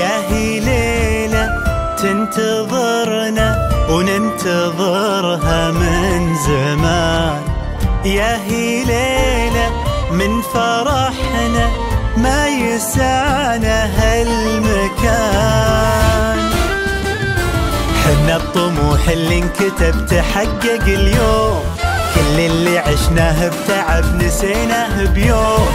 يا هي ليلة تنتظرنا وننتظرها من زمان، يا هي ليلة من فرحنا ما يسعنا هالمكان. حنا الطموح اللي انكتب تحقق اليوم، كل اللي عشناه بتعب نسيناه بيوم.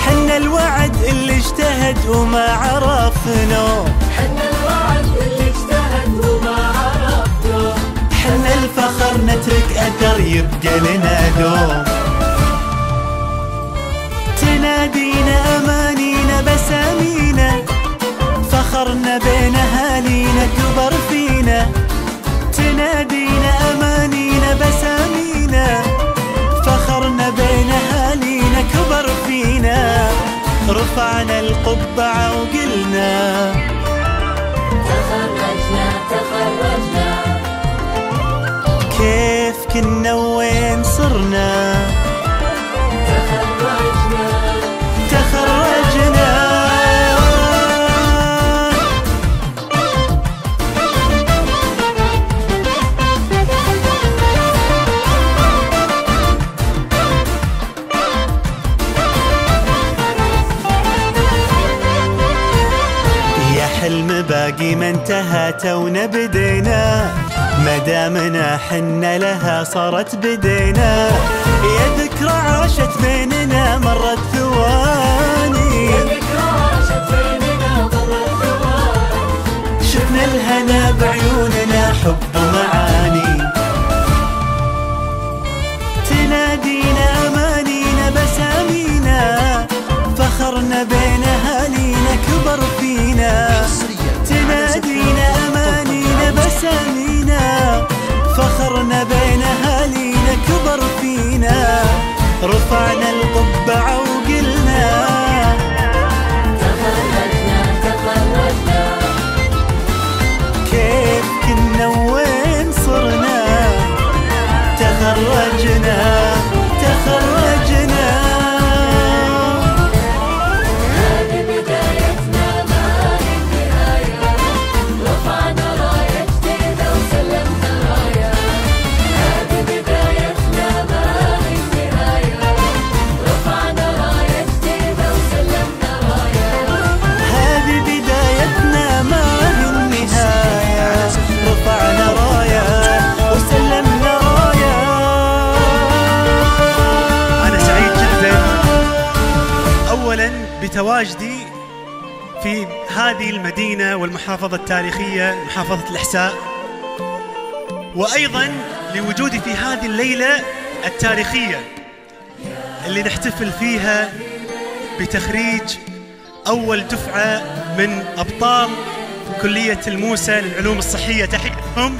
حنا الوعد اللي اجتهد وما عرف نوم، حنا الوعد اللي اجتهد وما عرف نوم. حنا الفخر نترك أثر يبقى لنا دوم. تنادينا أمانينا بسامينا، فخرنا بين أهالينا كبر فينا. تنادينا أمانينا بسامينا، فخرنا بين أهالينا كبر فينا. رفعنا القبعة وقلنا تخرجنا تخرجنا، كيف كنا وين صرنا. تخرجنا تخرجنا حلم باقي ما انتهى تونا بدينا، مدامنا حنا لها صارت بدينا. يا ذكرى عاشت بيننا مرت ثواني، يا ذكرى عاشت بيننا مرت ثواني. شفنا الهنا بعيوننا حب ومعاني. تنادينا أمانينا بسامينا، فخرنا بين أهالينا كبر فينا. تنادينا أمانينا بسامينا، فخرنا بين أهالينا كبر فينا. رفعنا القبعة وقلنا تخرجنا تخرجنا، كيف كنا وين صرنا. تخرجنا تخرجنا هذه بدايتنا ما هي النهاية. رفعنا راية جديدة وسلمنا راية. هذه بدايتنا ما هي النهاية. رفعنا راية جديدة وسلمنا راية. هذه بدايتنا ما هي النهاية. رفعنا راية وسلمنا راية. أنا سعيد جدا أولا بتواجدي في هذه المدينة والمحافظة التاريخية محافظة الإحساء، وأيضا لوجودي في هذه الليلة التاريخية اللي نحتفل فيها بتخريج أول دفعة من أبطال كلية الموسى للعلوم الصحية. تحية لهم.